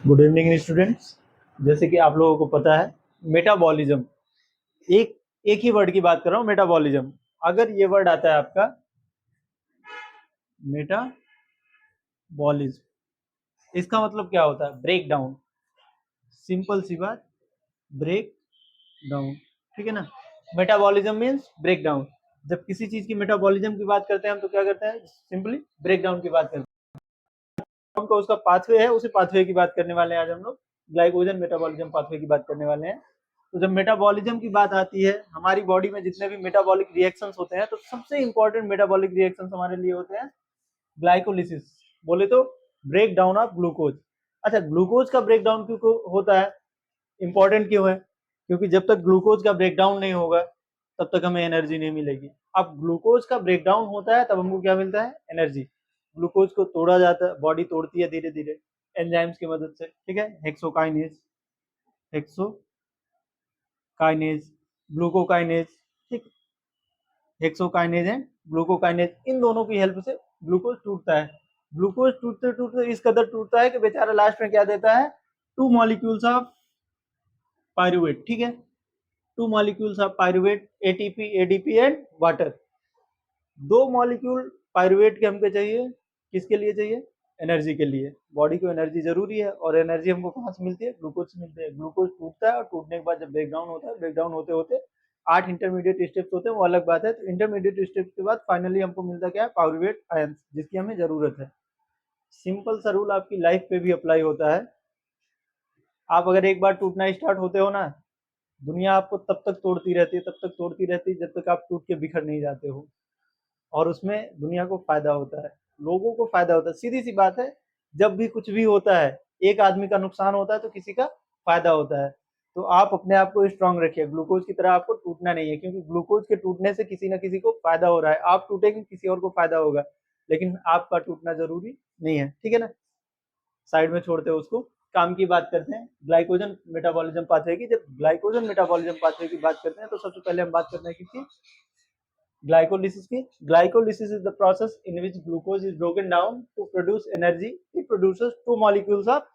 Good evening students. जैसे कि आप लोगों को पता है मेटाबॉलिज्म, एक एक ही वर्ड की बात कर रहा हूँ, मेटाबॉलिज्म। अगर ये वर्ड आता है आपका मेटाबॉलिज्म, इसका मतलब क्या होता है? Break down. सिंपल सी बात, ब्रेक डाउन। ठीक है ना। Metabolism means break down. जब किसी चीज की मेटाबॉलिज्म की बात करते हैं हम तो क्या करते हैं? सिंपली ब्रेक डाउन की बात करते हैं। का उसका पाथवे है, उसी पाथवे की बात करने वाले हैं आज हम लोग। ग्लाइकोजन मेटाबॉलिज्म पाथवे की बात करने वाले हैं। तो जब मेटाबॉलिज्म की बात आती है, हमारी बॉडी में जितने भी मेटाबॉलिक रिएक्शंस होते हैं, तो सबसे इंपॉर्टेंट मेटाबॉलिक रिएक्शंस हमारे लिए होते हैं ग्लाइकोलिसिस। बोले तो ब्रेक डाउन ऑफ ग्लूकोज। अच्छा, ग्लूकोज का ब्रेक डाउन क्यों होता है? इंपॉर्टेंट क्यों है? क्योंकि जब तक ग्लूकोज का ब्रेक डाउन नहीं होगा तब तक हमें एनर्जी नहीं मिलेगी। अब ग्लूकोज का ब्रेक डाउन होता है तब हमको क्या मिलता है? एनर्जी। ग्लूकोज को तोड़ा जाता है, बॉडी तोड़ती है धीरे धीरे एंजाइम्स की मदद से। ठीक है, हेक्सोकाइनेज, हेक्सोकाइनेज, ग्लूकोकाइनेज। ठीक, हेक्सोकाइनेज है, ग्लूकोकाइनेज, इन दोनों की हेल्प से ग्लूकोज टूटता है। ग्लूकोज टूटते टूटते इस कदर टूटता है कि बेचारा लास्ट में क्या देता है? To molecules of pyruvate. ठीक है, to molecules of pyruvate, ATP, ADP and water. दो मॉलिक्यूल पायरुवेट के हमको चाहिए, किसके लिए चाहिए? एनर्जी के लिए। बॉडी को एनर्जी जरूरी है, और एनर्जी हमको कहाँ से मिलती है? ग्लूकोज से मिलती है। ग्लूकोज टूटता है और टूटने के बाद जब ब्रेकडाउन होता है, ब्रेकडाउन होते होते 8 इंटरमीडिएट स्टेप्स होते हैं, वो अलग बात है। तो इंटरमीडिएट स्टेप्स के बाद फाइनली हमको मिलता क्या है? पायरुवेट आयंस, जिसकी हमें जरूरत है। सिंपल सा रूल आपकी लाइफ पे भी अप्लाई होता है। आप अगर एक बार टूटना स्टार्ट होते हो ना, दुनिया आपको तब तक तोड़ती रहती है, तब तक तोड़ती रहती है, जब तक आप टूट के बिखर नहीं जाते हो। और उसमें दुनिया को फायदा होता है, लोगों को फायदा होता है। सीधी सी बात है, जब भी कुछ भी होता है, एक आदमी का नुकसान होता है तो किसी का फायदा होता है। तो आप अपने आप को स्ट्रांग रखिए, ग्लूकोज की तरह आपको टूटना नहीं है, क्योंकि ग्लूकोज के टूटने से किसी ना किसी को फायदा हो रहा है। आप टूटेंगे, किसी और को फायदा होगा, लेकिन आपका टूटना जरूरी नहीं है। ठीक है ना, साइड में छोड़ते हैं उसको, काम की बात करते हैं ग्लाइकोजन मेटाबॉलिज्म पाथवे की। जब ग्लाइकोजन मेटाबॉलिज्म पाथवे की बात करते हैं तो सबसे पहले हम बात करते हैं किसकी? ग्लाइकोलिसिस की। Glycolysis is the process in which glucose is broken down to produce energy. It produces two molecules of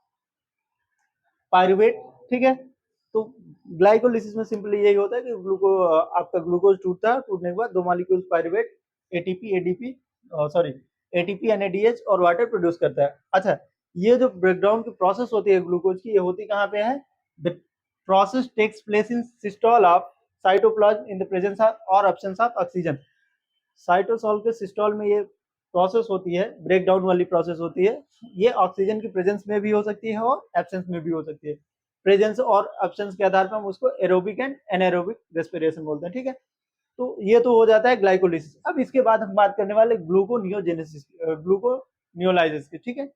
pyruvate. ठीक है, तो ग्लाइकोलिसिस में सिंपली यही होता है कि आपका ग्लूकोज टूटता है, टूटने के बाद दो molecules pyruvate, ATP, ADP, sorry, ATP, NADH और वाटर प्रोड्यूस करता है। अच्छा, ये जो ब्रेकडाउन की प्रोसेस होती है ग्लूकोज की, ये होती कहाँ पे है? The process takes place in cytosol of cytoplasm in the presence of और एब्सेंस ऑफ ऑक्सीजन। साइटोसॉल के सिस्टोल में ये प्रोसेस होती है, ब्रेक डाउन वाली प्रोसेस होती है। ये ऑक्सीजन की प्रेजेंस में भी हो सकती है और एब्सेंस में भी हो सकती है। प्रेजेंस और एब्सेंस के आधार पर हम उसको एरोबिक एंड एनाएरोबिक रेस्पिरेशन बोलते हैं। ठीक है, तो ये तो हो जाता है ग्लाइकोलिसिस। अब इसके बाद हम बात करने वाले ग्लूकोनियोजेनेसिस, ग्लूकोनियोलाइसिस की। ठीक है,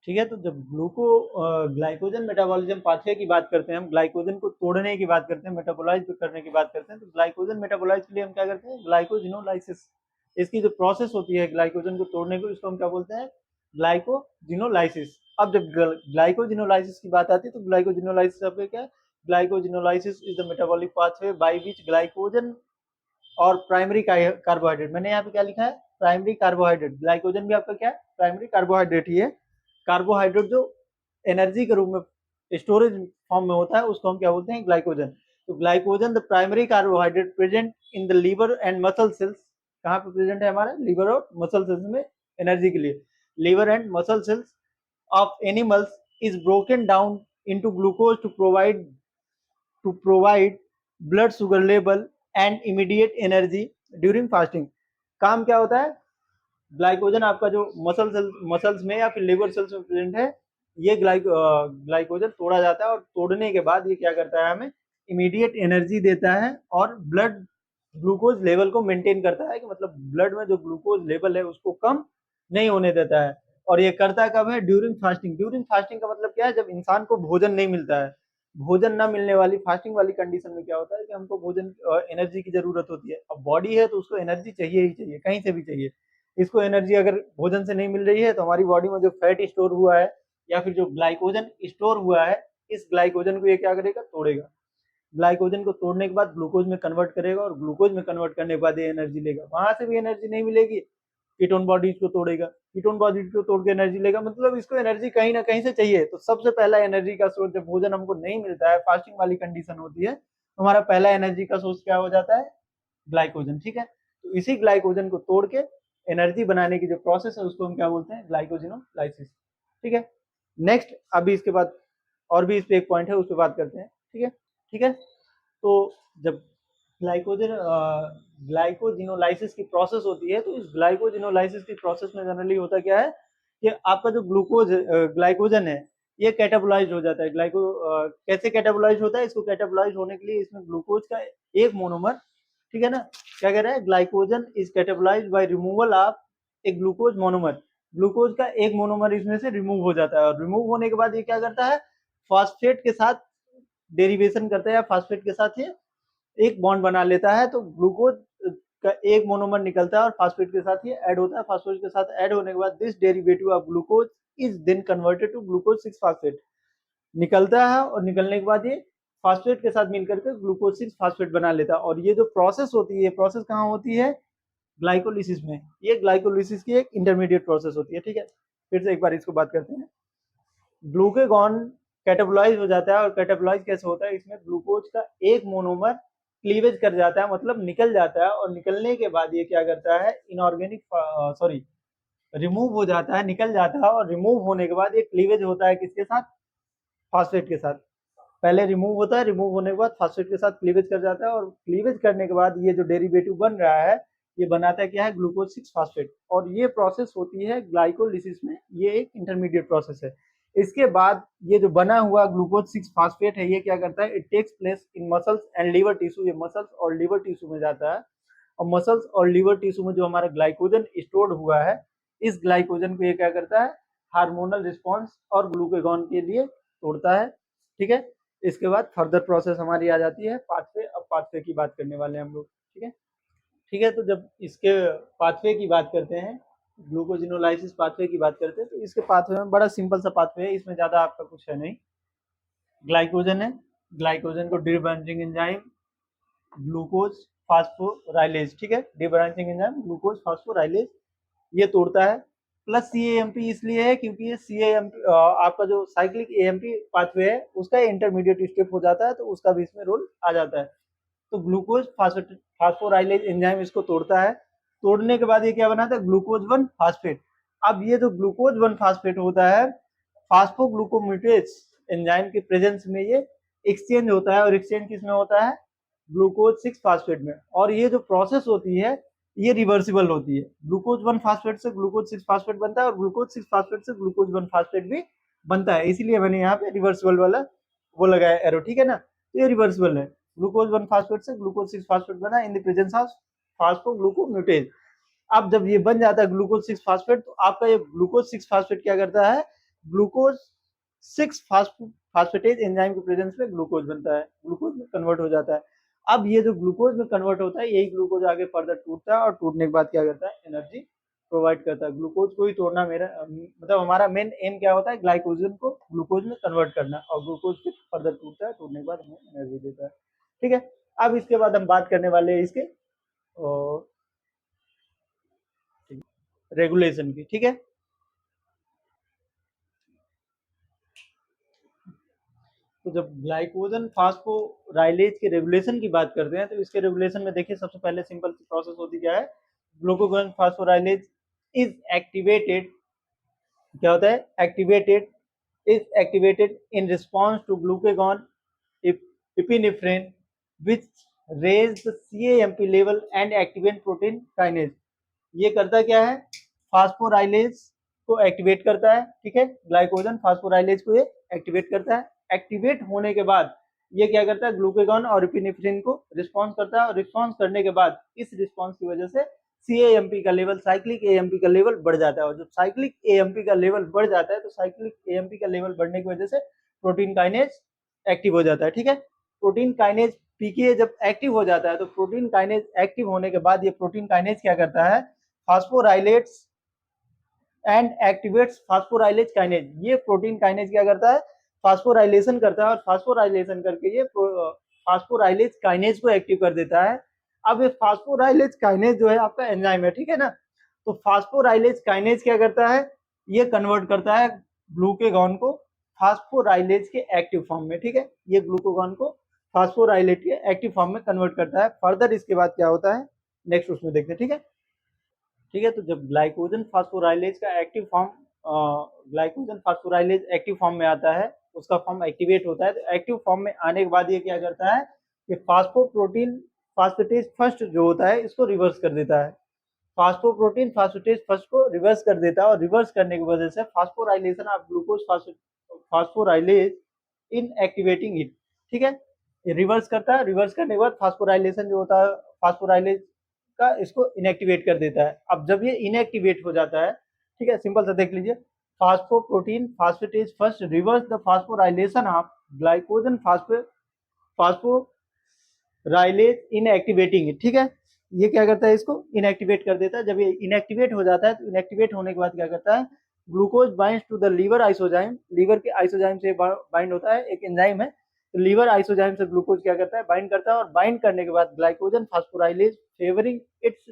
ठीक है, तो जब ग्लाइकोजन मेटाबॉलिज्म पाथवे की बात करते हैं, हम ग्लाइकोजन को तोड़ने की बात करते हैं, मेटाबोलाइज करने की बात करते हैं, तो ग्लाइकोजन मेटाबोलाइज के लिए हम क्या करते हैं? ग्लाइकोजिनोलाइसिस। इसकी जो प्रोसेस होती है ग्लाइकोजन को तोड़ने को, इसको हम क्या बोलते हैं? ग्लाइकोजिनोलाइसिस। अब जब ग्लाइकोजिनोलाइसिस की बात आती है तो ग्लाइकोजिनोलाइसिस आपका क्या है? Glycogenolysis is the metabolic pathway by which glycogen और प्राइमरी कार्बोहाइड्रेट, मैंने यहाँ पे क्या लिखा है? Primary carbohydrate. ग्लाइकोजन भी आपका क्या है? प्राइमरी कार्बोहाइड्रेट ही है। कार्बोहाइड्रेट जो एनर्जी के रूप में स्टोरेज फॉर्म में होता है, उसको हम क्या बोलते हैं? ग्लाइकोजन। तो glycogen the primary carbohydrate present in the liver and muscle cells. कहाँ पे प्रेजेंट है? हमारे लीवर और मसल सेल्स में एनर्जी के लिए। Liver and muscle cells of animals is broken down into glucose to provide blood sugar level and immediate energy during fasting. काम क्या होता है? ग्लाइकोजन आपका जो मसल्स में या फिर लिवर सेल्स में प्रेजेंट है, ये ग्लाइकोजन तोड़ा जाता है, और तोड़ने के बाद ये क्या करता है? हमें इमीडिएट एनर्जी देता है और ब्लड ग्लूकोज लेवल को मेंटेन करता है, कि मतलब ब्लड में जो ग्लूकोज लेवल है उसको कम नहीं होने देता है। और ये करता कब है? During fasting. ड्यूरिंग फास्टिंग का मतलब क्या है? जब इंसान को भोजन नहीं मिलता है। भोजन ना मिलने वाली फास्टिंग वाली कंडीशन में क्या होता है कि हमको भोजन एनर्जी की जरूरत होती है। अब बॉडी है तो उसको एनर्जी चाहिए ही चाहिए, कहीं से भी चाहिए। इसको एनर्जी अगर भोजन से नहीं मिल रही है तो हमारी बॉडी में जो फैट स्टोर हुआ है या फिर जो ग्लाइकोजन स्टोर हुआ है, इस ग्लाइकोजन को ये क्या करेगा? तोड़ेगा। ग्लाइकोजन को तोड़ने के बाद ग्लूकोज में कन्वर्ट करेगा, और ग्लूकोज में कन्वर्ट करने के बाद ये एनर्जी लेगा। वहां से भी एनर्जी नहीं मिलेगी कीटोन बॉडीज को तोड़ेगा, कीटोन बॉडीज को तोड़ के एनर्जी लेगा, मतलब इसको एनर्जी कहीं ना कहीं से चाहिए। तो सबसे पहला एनर्जी का सोर्स जब भोजन हमको नहीं मिलता है, फास्टिंग वाली कंडीशन होती है, तो हमारा पहला एनर्जी का सोर्स क्या हो जाता है, ग्लाइकोजन। ठीक है, तो इसी ग्लाइकोजन को तोड़ के एनर्जी बनाने की जो प्रोसेस है उसको हम क्या बोलते हैं, ग्लाइकोजिनोलाइसिस। ठीक है, नेक्स्ट अभी इसके बाद और भी इस पे एक पॉइंट है, उस पर बात करते हैं। ठीक है, ठीक है, तो जब ग्लाइकोजिनोलाइसिस की प्रोसेस होती है, तो इस ग्लाइकोजिनोलाइसिस की प्रोसेस में जनरली होता क्या है कि आपका जो ग्लाइकोजन है ये कैटाबोलाइज हो जाता है। कैसे कैटाबोलाइज होता है, इसको कैटाबोलाइज होने के लिए इसमें ग्लूकोज का एक मोनोमर, ठीक है ना, क्या कह रहा है, glycogen is catabolised by removal of a glucose monomer. Glucose का एक मोनोमर इसमें से रिमूव हो जाता है, और रिमूव होने के बाद ये क्या करता है, फास्फेट के साथ डेरिवेशन करता है, या फास्फेट के साथ ये एक बॉन्ड बना लेता है। तो ग्लूकोज का एक मोनोमर निकलता है और फास्फेट के साथ ये ऐड होता है। फास्फेट के साथ ऐड होने के बाद this derivative of glucose is then converted to glucose 6 phosphate निकलता है, और निकलने के बाद ये फास्फेट के साथ मिलकर के ग्लूकोज 6 फास्फेट बना लेता है। और ये जो प्रोसेस होती है, ये प्रोसेस कहाँ होती है, ग्लाइकोलिसिस में। ये ग्लाइकोलिसिस की एक इंटरमीडिएट प्रोसेस होती है। ठीक है, फिर से एक बार इसको बात करते हैं। ग्लूकेगॉन कैटाबोलाइज हो जाता है, और कैटाबोलाइज कैसे होता है, इसमें ग्लूकोज का एक मोनोमर क्लीवेज कर जाता है, मतलब निकल जाता है, और निकलने के बाद ये क्या करता है, इनऑर्गेनिक सॉरी रिमूव हो जाता है, निकल जाता है, और रिमूव होने के बाद ये क्लीवेज होता है किसके साथ, फास्फेट के साथ। पहले रिमूव होता है, रिमूव होने के बाद फास्फेट के साथ क्लीवेज कर जाता है, और क्लीवेज करने के बाद ये जो डेरिवेटिव बन रहा है ये बनाता है क्या है, ग्लूकोज 6 फास्फेट। और ये प्रोसेस होती है ग्लाइकोलिसिस में, ये एक इंटरमीडिएट प्रोसेस है। इसके बाद ये जो बना हुआ ग्लूकोज 6 फास्फेट है, ये क्या करता है, it takes place in muscles and liver tissue. ये मसल्स और लीवर टिश्यू में जाता है, और मसल्स और लीवर टिश्यू में जो हमारा ग्लाइकोजन स्टोर्ड हुआ है, इस ग्लाइकोजन को ये क्या करता है, हार्मोनल रिस्पॉन्स और ग्लूकेगॉन के लिए तोड़ता है। ठीक है, इसके बाद फर्दर प्रोसेस हमारी आ जाती है पाथवे। अब पाथवे की बात करने वाले हैं हम लोग। ठीक है, ठीक है, तो जब इसके पाथवे की बात करते हैं, ग्लूकोजिनोलाइसिस पाथवे की बात करते हैं, तो इसके पाथवे में बड़ा सिंपल सा पाथवे है, इसमें ज़्यादा आपका कुछ है नहीं। ग्लाइकोजन है, ग्लाइकोजन को डीब्रांचिंग एंजाइम ग्लूकोज फास्फोराइलेज, ठीक है, डीब्रांचिंग एंजाइम ग्लूकोज फास्फोराइलेज ये तोड़ता है। प्लस सीएएमपी इसलिए है क्योंकि ये सीएएमपी आपका जो साइक्लिक एएमपी पाथवे है उसका इंटरमीडिएट स्टेप हो जाता है, तो उसका भी इसमें रोल आ जाता है। तो ग्लूकोज फास्फोराइलेज एंजाइम इसको तोड़ता है। तोड़ने के बाद ये क्या बनाता है, ग्लूकोज 1 फास्फेट। अब ये जो ग्लूकोज 1 फास्फेट होता है, फास्फोग्लूकोम्यूटेज एंजाइम के प्रेजेंस में ये एक्सचेंज होता है, और एक्सचेंज किसमें होता है, ग्लूकोज 6 फास्फेट में। और ये जो प्रोसेस होती है ये रिवर्सिबल होती है। ग्लूकोज 1 फास्फेट से ग्लूकोज 6 फास्फेट बनता है, और ग्लूकोज 6 फास्फेट से ग्लूकोज 1 फास्फेट भी बनता है, इसीलिए मैंने यहाँ पे रिवर्सिबल वाला वो लगाया एरो। ठीक है ना, तो ये रिवर्सिबल है। ग्लूकोज 1 फास्फेट से ग्लूकोज 6 फास्फेट बना इन द प्रेजेंस ऑफ फास्फोग्लूकोम्यूटेज। अब जब ये बन जाता है ग्लूकोज 6 फास्फेट, तो आपका ये ग्लूकोज 6 फास्फेट क्या करता है, ग्लूकोज 6 फास्फेटेज एंजाइम के प्रेजेंस में ग्लूकोज बनता है, ग्लूकोज में कन्वर्ट हो जाता है। अब ये जो ग्लूकोज में कन्वर्ट होता है, यही ग्लूकोज आगे फर्दर टूटता है, और टूटने के बाद क्या करता है, एनर्जी प्रोवाइड करता है। ग्लूकोज को ही तोड़ना मेरा मतलब हमारा मेन एम क्या होता है, ग्लाइकोजन को ग्लूकोज में कन्वर्ट करना, और ग्लूकोज फिर फर्दर टूटता है, टूटने के बाद हमें एनर्जी देता है। ठीक है, अब इसके बाद हम बात करने वाले हैं इसके रेगुलेशन की। ठीक है, तो जब ग्लाइकोजन फास्फोराइलेज के रेगुलेशन की बात करते हैं, तो इसके रेगुलेशन में देखिए सबसे पहले सिंपल सी प्रोसेस होती क्या है, ग्लूकोगोन फास्फोराइलेज इज एक्टिवेटेड, क्या होता है, activated in response to glucagon epinephrine which raise the cAMP level and activate protein kinase. ये करता क्या है, फास्फोराइलेज को एक्टिवेट करता है। ठीक है, ग्लाइकोजन फास्फोराइलेज को ये एक्टिवेट करता है। एक्टिवेट होने के बाद ये क्या करता है, ग्लूकेगॉन और इपिनेफ्रिन को रिस्पॉन्स करता है, और रिस्पॉन्स करने के बाद इस रिस्पॉन्स की वजह से सीएएमपी का लेवल, साइक्लिक एएमपी का लेवल बढ़ जाता है। और जब साइक्लिक एएमपी का लेवल बढ़ जाता है, तो साइक्लिक एएमपी का लेवल बढ़ने की वजह से प्रोटीन काइनेज एक्टिव हो जाता है। ठीक है, प्रोटीन काइनेज पीके जब एक्टिव हो जाता है, तो प्रोटीन काइनेज एक्टिव होने के बाद ये प्रोटीन काइनेज क्या करता है, फास्फोराइलेट्स एंड एक्टिवेट्स फास्फोराइलेज काइनेज। ये प्रोटीन काइनेज क्या करता है, फास्फोराइलेशन करता है, और फास्फोराइलेशन करके ये फास्फोराइलेज काइनेज को एक्टिव कर देता है। अब ये फास्फोराइलेज काइनेज जो है आपका एंजाइम है, ठीक है ना, तो फास्फोराइलेज काइनेज क्या करता है, ये कन्वर्ट करता है ग्लूकेगॉन को फास्फोराइलेज के एक्टिव फॉर्म में, ठीक है, ये ग्लूकोगॉन को फास्फोराइलेज के एक्टिव फॉर्म में कन्वर्ट करता है। फर्दर इसके बाद क्या होता है नेक्स्ट उसमें देखते हैं, ठीक है। ठीक है, तो जब ग्लाइकोजन फास्फोराइलेज का active form glycogen phosphorylase active form में आता है, उसका फॉर्म एक्टिवेट होता है, तो एक्टिव फॉर्म में आने के बाद ये क्या करता है कि फास्फोप्रोटीन फास्फेटेज फर्स्ट जो होता है इसको रिवर्स कर देता है, फास्फोप्रोटीन फास्फेटेज फर्स्ट को रिवर्स कर देता है, और रिवर्स करने की वजह से phosphorylation of glucose phosphorylase inactivating it, ठीक है, ये रिवर्स करता है, रिवर्स करने के बाद फास्फोराइलेशन जो होता है फास्फोराइलेज का इसको इनएक्टिवेट कर देता है। अब जब ये इनएक्टिवेट हो जाता है, ठीक है, सिंपल सा देख लीजिए, phosphoprotein phosphatase first reverse the phosphorylation of glycogen phosphorylase inactivating, ठीक है, ये क्या करता है इसको इनएक्टिवेट कर देता है। जब ये इनएक्टिवेट हो जाता है तो इनएक्टिवेट होने के बाद क्या करता है, glucose binds to the liver isozyme, liver के आइसोजाइम से बाइंड होता है, एक एंजाइम है, तो लीवर आइसोजाइम से ग्लूकोज क्या करता है बाइंड करता है, और बाइंड करने के बाद glycogen phosphorylase favouring its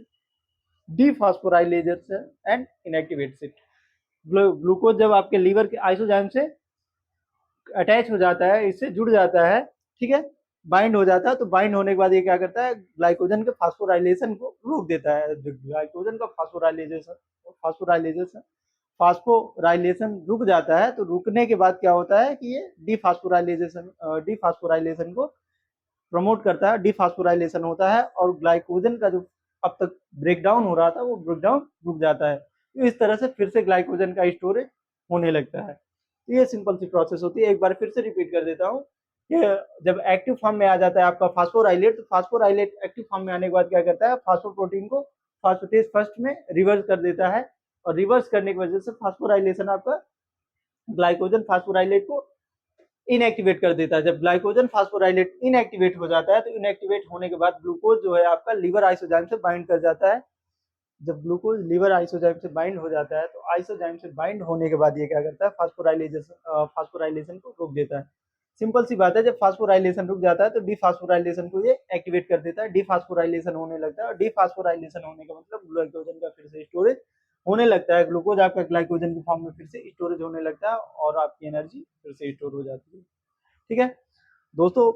dephosphorylation and inactivates it. Glucose जब आपके लीवर के आइसोजाइम से अटैच हो जाता है, इससे जुड़ जाता है, ठीक है, बाइंड हो जाता है, तो बाइंड होने के बाद ये क्या करता है ग्लाइकोजन के फास्फोराइलेशन को रोक देता है। ग्लाइकोजन का फास्फोराइलेशन फास्फोराइलेशन रुक जाता है, तो रुकने के बाद क्या होता है कि ये डीफास्फोराइलेशन को प्रमोट करता है, डीफास्फोराइलेशन होता है, और ग्लाइकोजन का जो अब तक ब्रेकडाउन हो रहा था वो ब्रेकडाउन रुक जाता है, तो इस तरह से फिर से ग्लाइकोजन का स्टोरेज होने लगता है। तो ये सिंपल सी प्रोसेस होती है। एक बार फिर से रिपीट कर देता हूँ कि जब एक्टिव फॉर्म में आ जाता है आपका फास्फोराइलेट, तो फास्फोराइलेट एक्टिव फॉर्म में आने के बाद क्या करता है फास्फोप्रोटीन को फास्फेटेज फर्स्ट में रिवर्स कर देता है, और रिवर्स करने की वजह से फास्फोराइलेशन आपका ग्लाइकोजन फास्फोराइलेट को इनएक्टिवेट कर देता है। जब ग्लाइकोजन फास्फोराइलेट इनएक्टिवेट हो जाता है, तो इनएक्टिवेट होने के बाद ग्लूकोज जो है आपका लीवर आइसोजाइम से बाइंड कर जाता है। जब ग्लूकोज लीवर आइसोजाइम से बाइंड हो जाता है, तो आइसोजाइम से बाइंड होने के बाद ये क्या करता है फास्फोराइलेशन को रोक देता है। सिंपल सी बात है, जब फास्फोराइलेशन रुक जाता है तो डीफास्फोराइलेशन को ये एक्टिवेट कर देता है, डीफास्फोराइलेशन होने लगता है, और डीफास्फोराइलेशन होने का मतलब ग्लाइकोजन का फिर से स्टोरेज होने लगता है, ग्लूकोज आपका ग्लाइकोजन के फॉर्म में फिर से स्टोरेज होने लगता है, और आपकी एनर्जी फिर से स्टोर हो जाती है। ठीक है दोस्तों,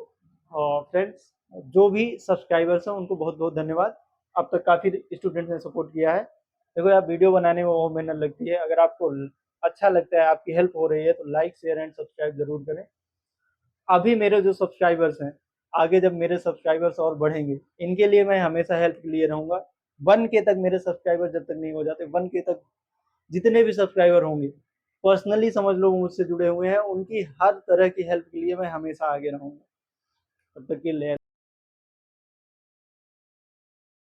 फ्रेंड्स, जो भी सब्सक्राइबर्स हैं उनको बहुत बहुत धन्यवाद। अब तक काफ़ी स्टूडेंट्स ने सपोर्ट किया है। देखो यार, वीडियो बनाने में बहुत मेहनत लगती है, अगर आपको अच्छा लगता है, आपकी हेल्प हो रही है, तो लाइक शेयर एंड सब्सक्राइब जरूर करें। अभी मेरे जो सब्सक्राइबर्स हैं, आगे जब मेरे सब्सक्राइबर्स और बढ़ेंगे, इनके लिए मैं हमेशा हेल्प के लिए रहूँगा। 1K तक मेरे सब्सक्राइबर जब तक नहीं हो जाते, 1K तक जितने भी सब्सक्राइबर होंगे, पर्सनली समझ लो मुझसे जुड़े हुए हैं, उनकी हर तरह की हेल्प के लिए मैं हमेशा आगे रहूँगा। तब तक के लिए